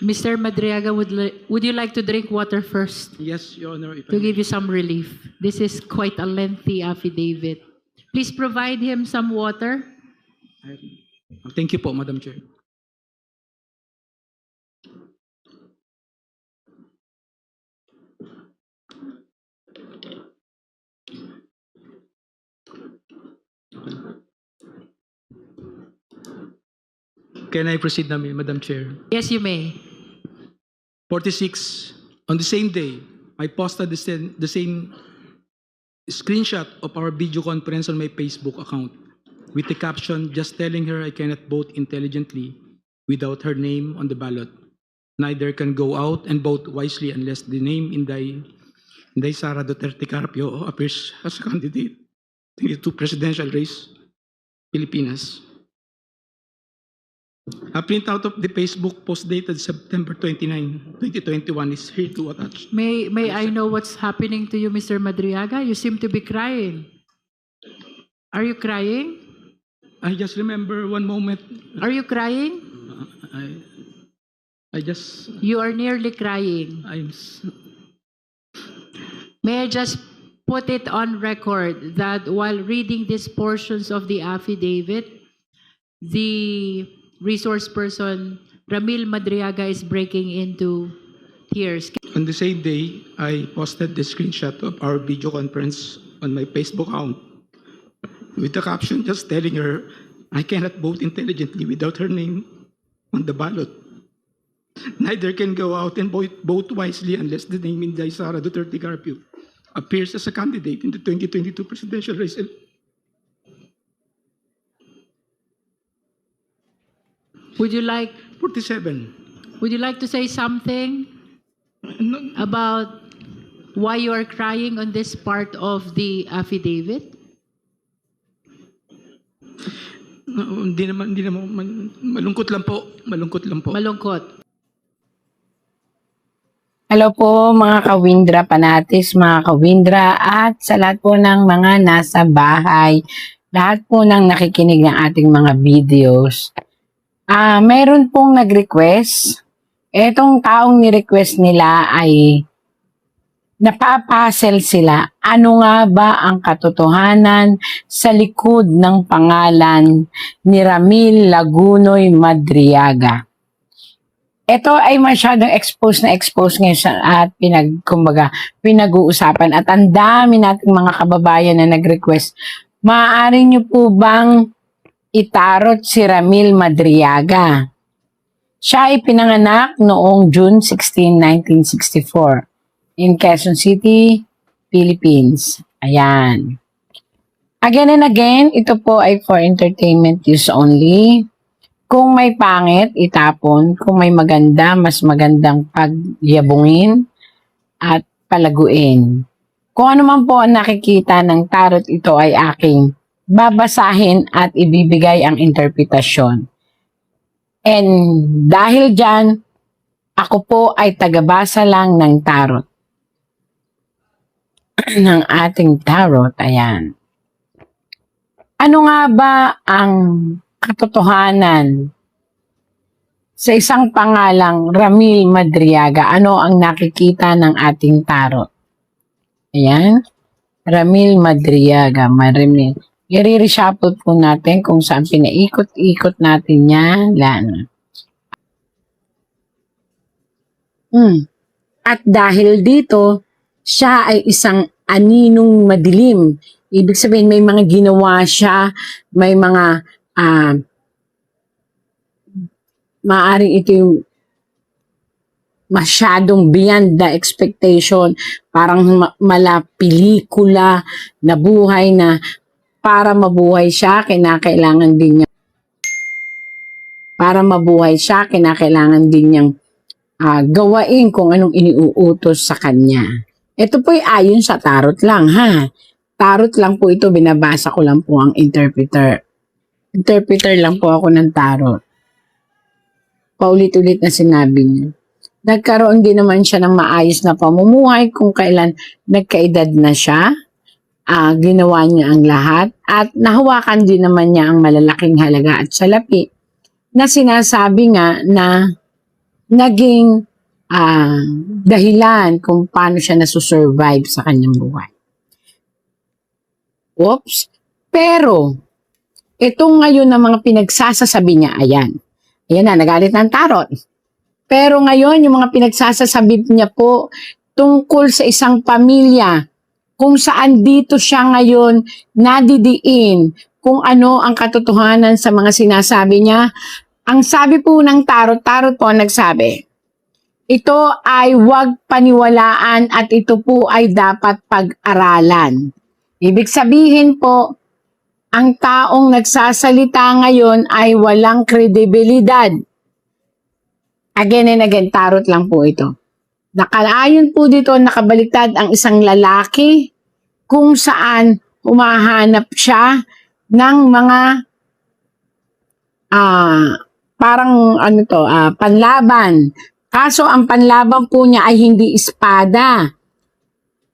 Mr. Madriaga, would you like to drink water first Yes, Your Honor. If I to may. give you some relief? This is quite a lengthy affidavit. Please provide him some water. Thank you po, Madam Chair. Can I proceed na, Madam Chair? Yes, you may. 46, on the same day, I posted the same screenshot of our video conference on my Facebook account with the caption, just telling her I cannot vote intelligently without her name on the ballot. Neither can go out and vote wisely unless the name Inday Sara Duterte Carpio appears as a candidate to presidential race, Pilipinas. A printout of the Facebook post dated September 29, 2021 is here to attach. May I know what's happening to you, Mr. Madriaga? You seem to be crying. Are you crying? I just remember one moment. Are you crying? I just, You are nearly crying. May I just put it on record that while reading these portions of the affidavit, the resource person, Ramil Madriaga, is breaking into tears. On the same day, I posted the screenshot of our video conference on my Facebook account with the caption just telling her I cannot vote intelligently without her name on the ballot. Neither can go out and vote wisely unless the name Inday Sara Duterte Carpio appears as a candidate in the 2022 presidential race. Would you like 47. to say something No, about why you are crying on this part of the affidavit? hindi naman, malungkot lang po. Malungkot. Hello po mga kawindra panatis, mga kawindra at sa lahat po ng mga nasa bahay, lahat po ng nakikinig ng ating mga videos. Meron pong nag-request. Etong taong ni-request nila ay napapuzzle sila. Ano nga ba ang katotohanan sa likod ng pangalan ni Ramil Lagunoy Madriaga? Ito ay masyadong expose ngayon at pinag-uusapan at ang dami nating mga kababayan na nag-request. Maaari nyo po bang itarot si Ramil Madriaga? Siya ay pinanganak noong June 16, 1964 in Quezon City, Philippines. Ayan. Again and again, ito po ay for entertainment use only. Kung may pangit, itapon. Kung may maganda, mas magandang pagyabungin at palaguin. Kung ano man po ang nakikita ng tarot, ito ay aking babasahin at ibibigay ang interpretasyon. And dahil dyan, ako po ay tagabasa lang ng tarot. ng ating tarot, ayan. Ano nga ba ang katotohanan sa isang pangalang Ramil Madriaga? Ano ang nakikita ng ating tarot? Ayan. Ramil Madriaga. I-reshuffle po natin kung saan pinaikot-ikot natin yan. At dahil dito, siya ay isang aninong madilim. Ibig sabihin, may mga ginawa siya, may mga maaaring ito yung masyadong beyond the expectation, parang mala pelikula na buhay na para mabuhay siya, kinakailangan din niya gawain kung anong iniuutos sa kanya. Ito po ay ayon sa tarot lang, ha? Tarot lang po ito, binabasa ko lang po ang interpreter. Interpreter lang po ako ng tarot. Paulit-ulit na sinabi niya. Nagkaroon din naman siya ng maayos na pamumuhay kung kailan nagkaedad na siya. Ginawa niya ang lahat at nahawakan din naman niya ang malalaking halaga at salapi na sinasabi nga na naging dahilan kung paano siya nasusurvive sa kanyang buhay. Oops. Pero, itong ngayon na mga pinagsasasabi niya, ayan na, nagalit ng tarot. Pero ngayon, yung mga pinagsasasabi niya po tungkol sa isang pamilya, kung saan dito siya ngayon nadidiin, kung ano ang katotohanan sa mga sinasabi niya. Ang sabi po ng tarot po nagsabi, ito ay huwag paniwalaan at ito po ay dapat pag-aralan. Ibig sabihin po, ang taong nagsasalita ngayon ay walang kredibilidad. Again and again, tarot lang po ito. Nakalayon po dito, nakabaliktad ang isang lalaki kung saan humahanap siya ng mga panlaban. Kaso ang panlaban po niya ay hindi espada,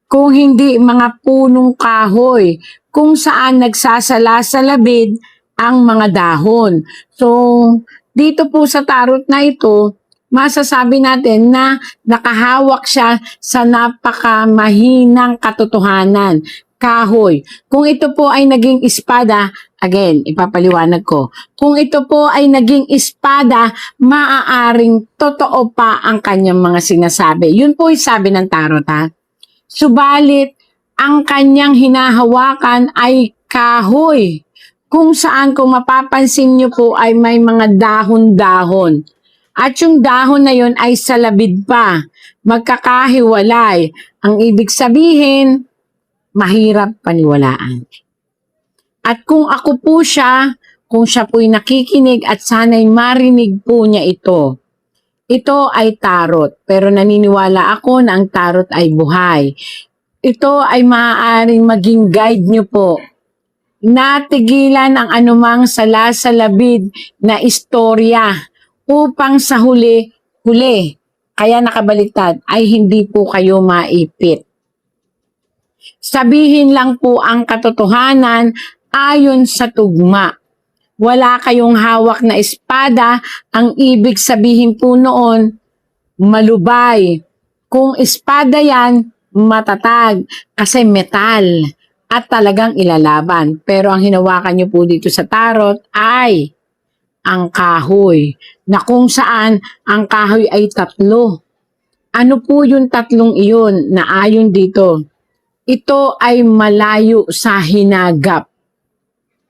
kung hindi mga punong kahoy, kung saan nagsasala sa labid ang mga dahon. So, dito po sa tarot na ito, masasabi natin na nakahawak siya sa napakamahinang katotohanan, kahoy. Kung ito po ay naging espada, again, ipapaliwanag ko. Kung ito po ay naging espada, maaaring totoo pa ang kanyang mga sinasabi. Yun po yung sabi ng tarot, ha? Subalit, ang kanyang hinahawakan ay kahoy. Kung saan, kung mapapansin nyo po, ay may mga dahon-dahon. At yung dahon na yun ay sa labid pa. Magkakahiwalay. Ang ibig sabihin, mahirap paniwalaan. At kung ako po siya, kung siya po'y nakikinig at sana'y marinig po niya ito. Ito ay tarot, pero naniniwala ako na ang tarot ay buhay. Ito ay maaaring maging guide niyo po. Natigilan ang anumang salasalabid na istorya upang sa huli, kaya nakabaliktad, ay hindi po kayo maipit. Sabihin lang po ang katotohanan ayon sa tugma. Wala kayong hawak na espada, ang ibig sabihin po noon, malubay. Kung espada yan, matatag, kasi metal, at talagang ilalaban. Pero ang hinawakan nyo po dito sa tarot ay ang kahoy, na kung saan ang kahoy ay tatlo. Ano po yung tatlong iyon na ayon dito? Ito ay malayo sa hinagap.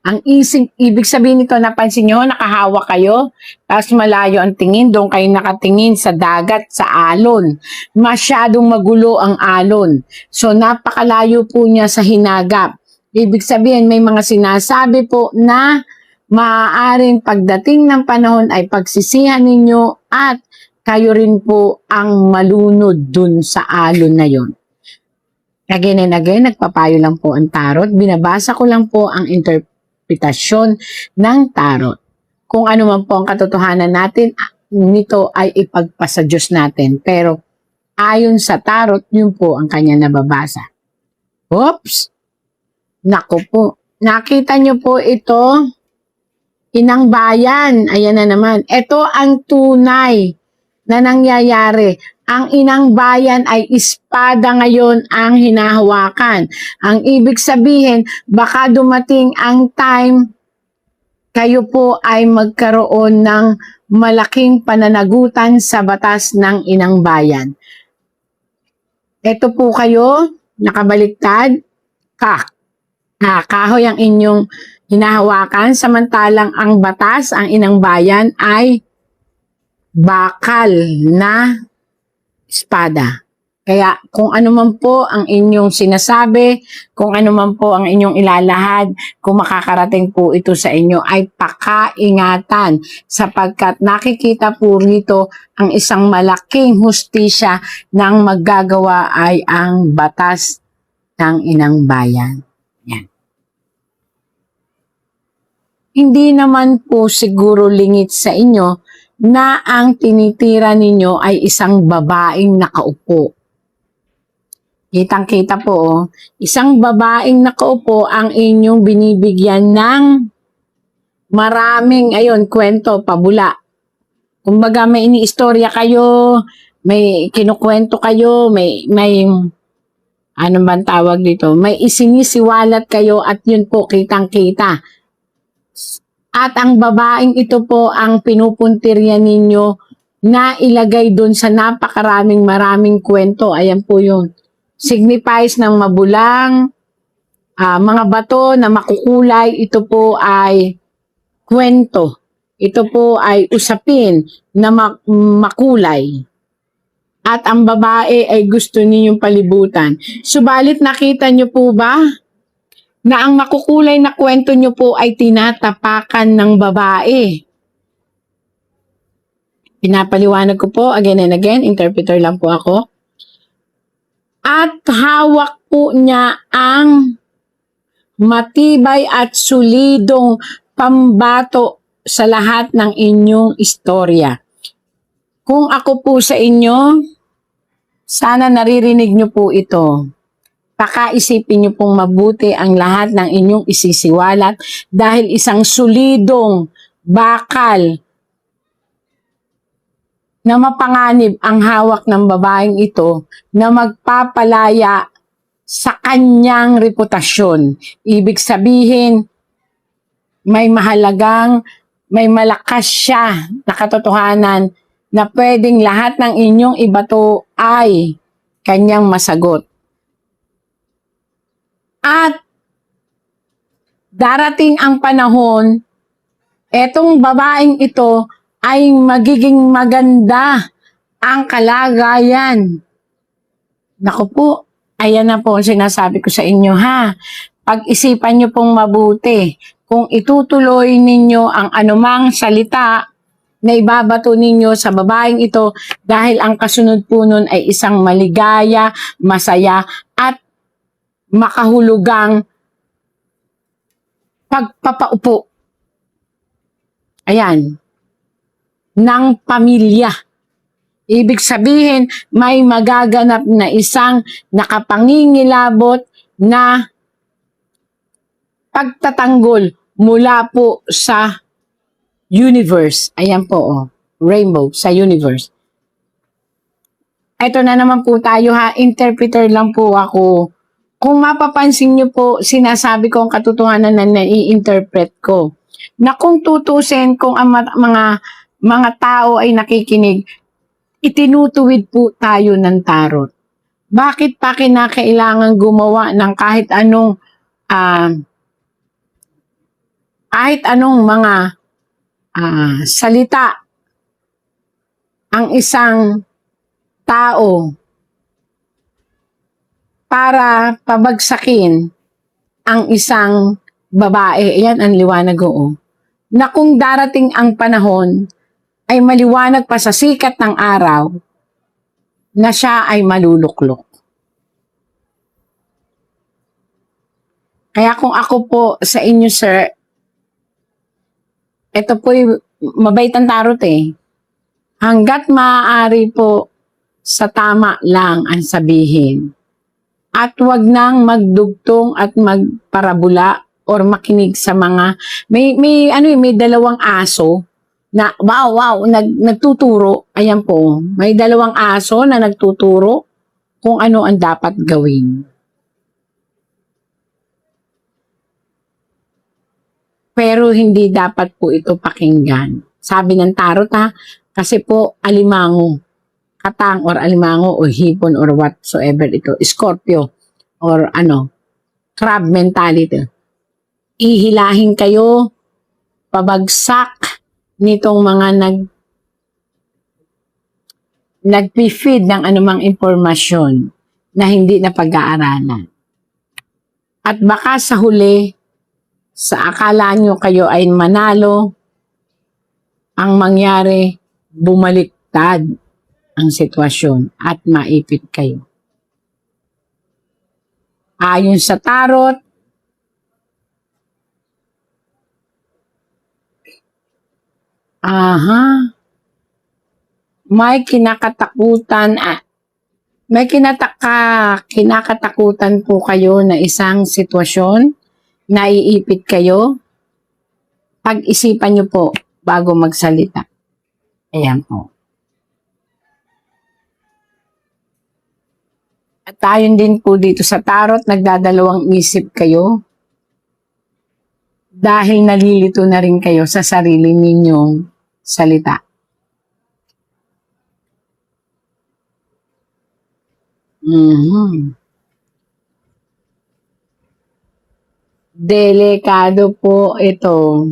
Ang ibig sabihin nito, napansin nyo, nakahawak kayo, tapos malayo ang tingin, doon kayo nakatingin sa dagat, sa alon. Masyadong magulo ang alon. So, napakalayo po niya sa hinagap. Ibig sabihin, may mga sinasabi po na maaaring pagdating ng panahon ay pagsisihan ninyo at kayo rin po ang malunod dun sa alon na yon. Again and again, nagpapayo lang po ang tarot. Binabasa ko lang po ang interpretation ng tarot. Kung ano man po ang katotohanan natin, nito ay ipagpasa Diyos natin. Pero ayon sa tarot, yun po ang kanya nababasa. Oops! Naku po. Nakita nyo po ito? Inang bayan. Ayan na naman. Ito ang tunay na nangyayari. Ang inang bayan ay espada ngayon ang hinahawakan. Ang ibig sabihin, baka dumating ang time, kayo po ay magkaroon ng malaking pananagutan sa batas ng inang bayan. Ito po kayo, nakabaliktad, kahoy ang inyong hinahawakan, samantalang ang batas, ang inang bayan ay bakal na espada. Kaya kung ano man po ang inyong sinasabi, kung ano man po ang inyong ilalahad, kung makakarating po ito sa inyo, ay pakaingatan sapagkat nakikita po rito ang isang malaking hustisya ng maggagawa ay ang batas ng inang bayan. Yan. Hindi naman po siguro lingit sa inyo na ang tinitira ninyo ay isang babaeng nakaupo. Kitang-kita po, isang babaeng nakaupo ang inyong binibigyan ng maraming, kwento, pabula. Kumbaga may iniistorya kayo, may kinukwento kayo, may ano bang tawag dito? May isinisiwalat kayo at yun po kitang-kita. At ang babaeng ito po ang pinupuntirya ninyo na ilagay dun sa maraming kwento. Ayan po yun. Signifies ng mabulang, mga bato na makukulay. Ito po ay kwento. Ito po ay usapin na makulay. At ang babae ay gusto ninyong palibutan. Subalit nakita nyo po ba na ang makukulay na kwento nyo po ay tinatapakan ng babae? Pinapaliwanag ko po again and again, interpreter lang po ako. At hawak po niya ang matibay at solidong pambato sa lahat ng inyong istorya. Kung ako po sa inyo, sana naririnig nyo po ito. Pakaisipin nyo pong mabuti ang lahat ng inyong isisiwalat dahil isang solidong bakal na mapanganib ang hawak ng babaeng ito na magpapalaya sa kanyang reputasyon. Ibig sabihin, may malakas siya na katotohanan na pwedeng lahat ng inyong ibato ay kanyang masagot. At darating ang panahon, etong babaeng ito ay magiging maganda ang kalagayan. Naku po, ayan na po ang sinasabi ko sa inyo ha. Pag-isipan nyo pong mabuti. Kung itutuloy ninyo ang anumang salita na ibabato ninyo sa babaeng ito dahil ang kasunod po nun ay isang maligaya, masaya at makahulugang pagpapaupo. Ayan. Ng pamilya. Ibig sabihin, may magaganap na isang nakapangingilabot na pagtatanggol mula po sa universe. Ayan po, oh. Rainbow sa universe. Ito na naman po tayo ha. Interpreter lang po ako. Kung mapapansin nyo po, sinasabi ko ang katotohanan na nai-interpret ko. Na kung tutusin, kung ang mga tao ay nakikinig, itinutuwid po tayo ng tarot. Bakit pa kinakailangan gumawa ng kahit anong mga salita ang isang tao para pabagsakin ang isang babae? Ayan ang liwanag oo. Na kung darating ang panahon, ay maliwanag pa sa sikat ng araw na siya ay maluluklok. Kaya kung ako po sa inyo, sir, ito po'y mabait ang tarot eh. Hanggat maaari po sa tama lang ang sabihin. At wag nang magdugtong at magparabula or makinig sa mga may dalawang aso na wow nagtuturo. Ayan po, may dalawang aso na nagtuturo kung ano ang dapat gawin. Pero hindi dapat po ito pakinggan. Sabi ng tarot ha, kasi po alimango, katang or alimango o hipon or whatsoever ito, Scorpio or crab mentality. Ihilahin kayo, pabagsak nitong mga nagpi-feed ng anumang impormasyon na hindi na pag-aaralan. At baka sa huli, sa akala nyo kayo ay manalo, ang mangyari, bumaliktad ang sitwasyon at maipit kayo. Ayon sa tarot, may kinakatakutan po kayo na isang sitwasyon, naiipit kayo. Pag-isipan nyo po bago magsalita. Ayan po. At tayon din po dito sa tarot, nagdadalawang isip kayo dahil nalilito na rin kayo sa sarili ninyong salita. Mhm. Delikado po ito.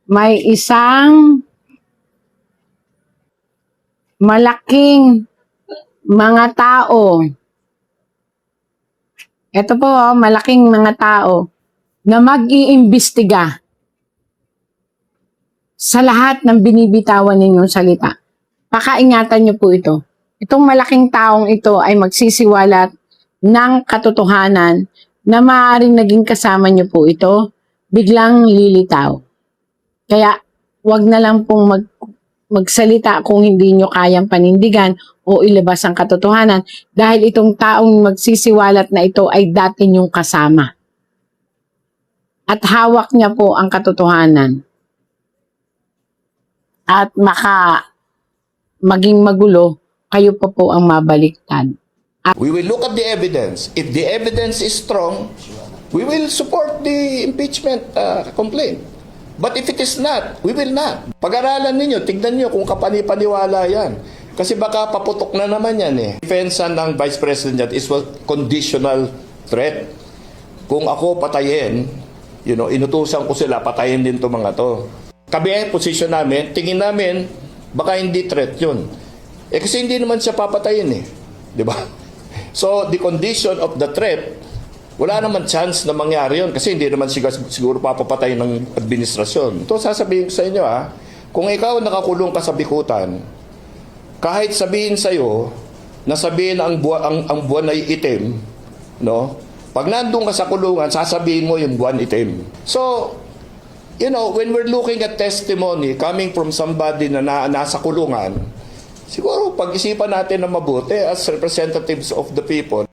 May isang malaking mga tao. Ito po, malaking mga tao na mag-iimbestiga sa lahat ng binibitawan ninyong salita. Pakaingatan niyo po ito. Itong malaking taong ito ay magsisiwalat ng katotohanan na maaaring naging kasama niyo po ito, biglang lilitaw. Kaya, wag na lang pong magsalita kung hindi nyo kayang panindigan o ilabas ang katotohanan dahil itong taong magsisiwalat na ito ay dati nyong kasama. At hawak niya po ang katotohanan. At maging magulo, kayo pa po ang mabaliktad. We will look at the evidence. If the evidence is strong, we will support the impeachment complaint. But if it is not, we will not. Pag-aralan ninyo, tignan nyo kung kapani-paniwala yan. Kasi baka paputok na naman yan eh. Defensa ng Vice President is a conditional threat. Kung ako patayin, inutusan ko sila, patayin din to mga to. Kami, position namin, tingin namin, baka hindi threat yun. Kasi hindi naman siya papatayin eh. Di ba? So, the condition of the threat, wala naman chance na mangyari yun kasi hindi naman siguro papapatay ng administrasyon. Ito sasabihin ko sa inyo kung ikaw nakakulong ka sa bikutan, kahit sabihin sa'yo na sabihin ang buwan ay itim, no? Pag nandun ka sa kulungan, sasabihin mo yung buwan itim. So, when we're looking at testimony coming from somebody na nasa kulungan, siguro pag-isipan natin na mabuti as representatives of the people.